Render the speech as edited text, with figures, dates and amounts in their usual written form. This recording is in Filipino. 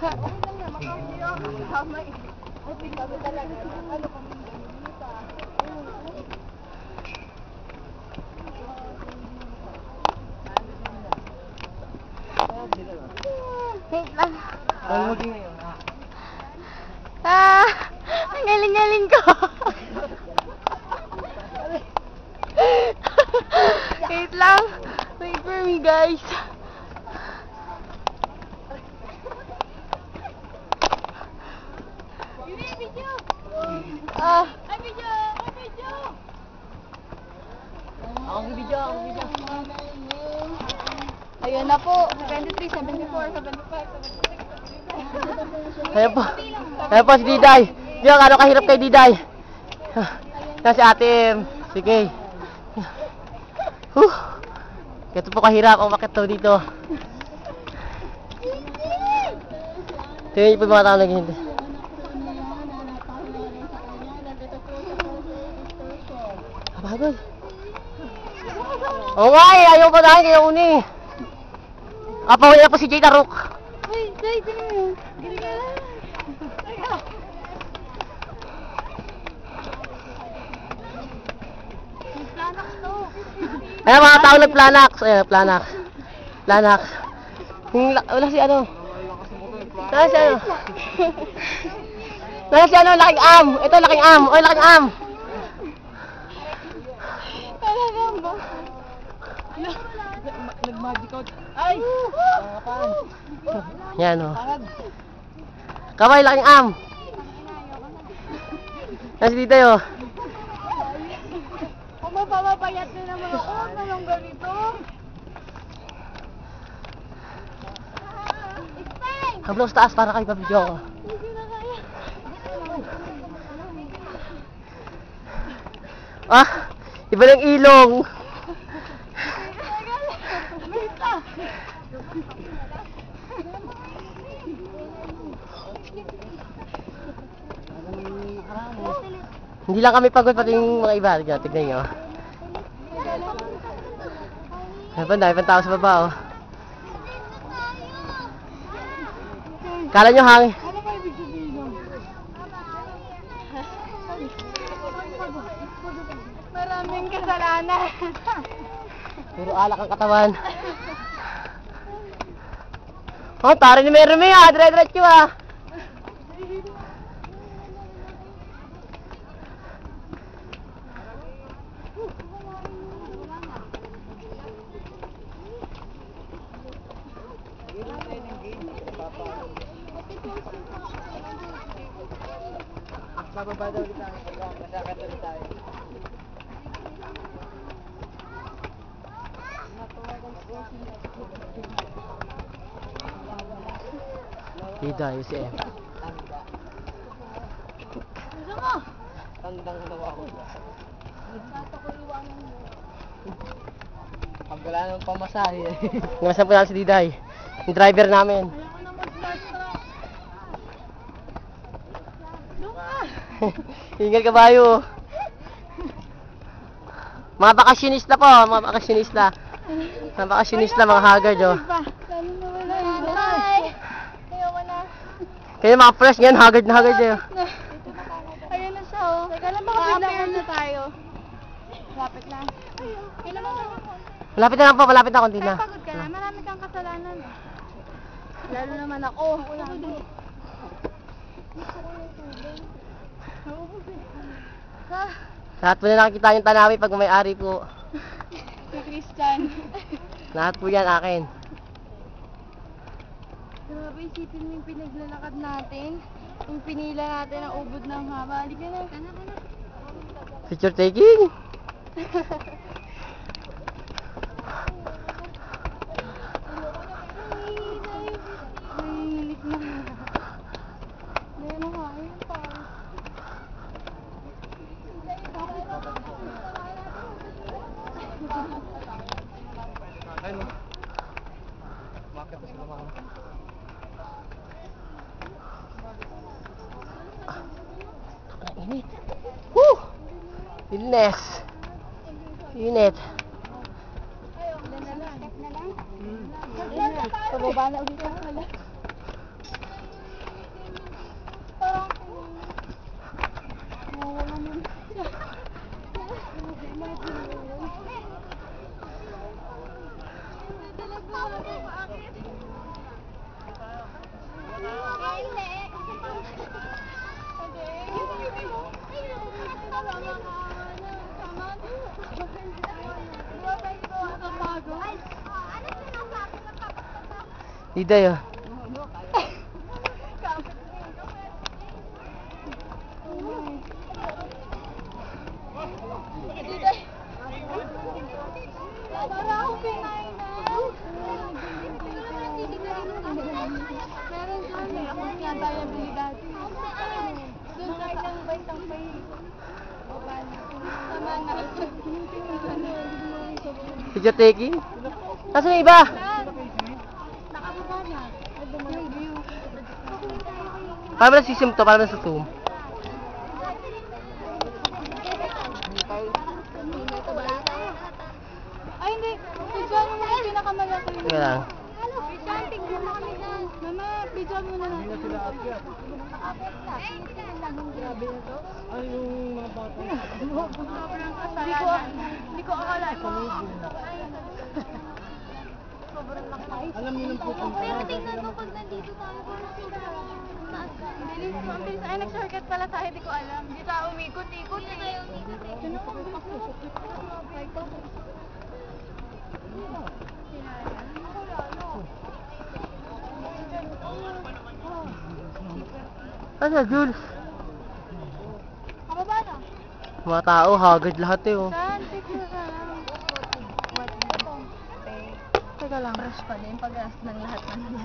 Wait lang. Ang galing-galing ko. Wait lang. Wait for me, guys. Ayun na po. 73, 74, 75, 76. Ayan po. Ayan po si Diday. Diyan, ano kahirap kay Diday. Yan si Ate M. Sige. Ito po kahirap. Umakit daw dito. Tingnan niyo po yung mga tao naghihintay. Abagod. Oo nga eh. Ayaw pa dahil kaya uni. Kapawin na po si Jay Tarok. Ay, Jay, tingnan mo. Galing-galing. Planax to. Ayan mga tao nagplanax. Ayan, planax. Planax. Wala si ano. Wala si ano. Wala si ano, laking am. Ito, laking am. Oy, laking am. Talagang ba? Nag-magic out. Ay! Yan o. Kamay, laking am. Yan si Titay o. Kung mapapapayat na naman ako, anong ganito? Hablo sa taas para kayo pabidyo ko. Hindi na kaya. Ah! Iba ng ilong. Wait lang. Hindi lang kami pagod pati yung mga iba. Tignan nyo. Ayan pa, dahil pang tao sa baba oh. Kala nyo hangin. Ano ba ibig sabihin nun? Maraming kasalanan. Puro alak ang katawan. Oh, tari ni Merme ah. Dire-diretso ah. Bababa daw ulit tayo. Masakit ulit tayo. Diday, si M. Gusto mo? Tandang nawa ko. Pag wala nang pamasahe. Ngasan po natin si Diday. Yung driver namin. Ayoko na mag-flash track. Doon ka! Hingal kabayo. Mga bakasyonista po, mga bakasyonista. Mga bakasyonista, mga haggard oh. Lalo na wala yung bye! Ayoko na. Kaya mga fresh yan, haggard na haggard eh. Ayun na siya oh. Teka lang, baka biglang na tayo. Lapit na. Kailan mo naman? Malapit na lang po, malapit na konti na. Pagod ka na, marami kang kasalanan. Lalo naman ako. Lahat po na nakikita yung tanawi pag may-ari po. Si Christian. Lahat po yan akin. Grabe, isipin mo yung pinaglalakad natin. Yung pinila natin ang ubod ng haba. Halika na. Kana. Picture taking. Nanginginig na. Hindi na kaya pa. Ano? Bakit pa sila mga? Init. Woo! Init. Init. Pababa na ulit ako. Dida yun. Para akong pinain na. Meron dyan eh. Ako nga tayo bili dati. Doon sa ilang baitang pay. Tama na. Video taking? Nasaan yung iba? Nakababa na. Yung view. Paano ba nasisim to? Paano ba sa zoom? Ay, hindi. Pidyan mo yung pinakamalaki. Sige lang. Pidyan, tingnan mo kami dyan. Mama, pidyan mo na natin. Hindi na sila akyat. Grabe na to. Ay, yung mga bata. Sobrang kasalanan. Hindi ko akala ito. Sobrang laki. Alam niyo nung pupunta. Pero tingnan mo pag nandito tayo. Bilis mo. Ang bilis. Ay, nag-shortcut pala tayo. Hindi ko alam. Hindi tayo umikot-ikot eh. Sino ko Ano, Jules? Kababa na. Mga tao, hagad lahat eh oh. Saan? Picture na lang. Teka lang. Rush pa din pag-ras ng lahat ng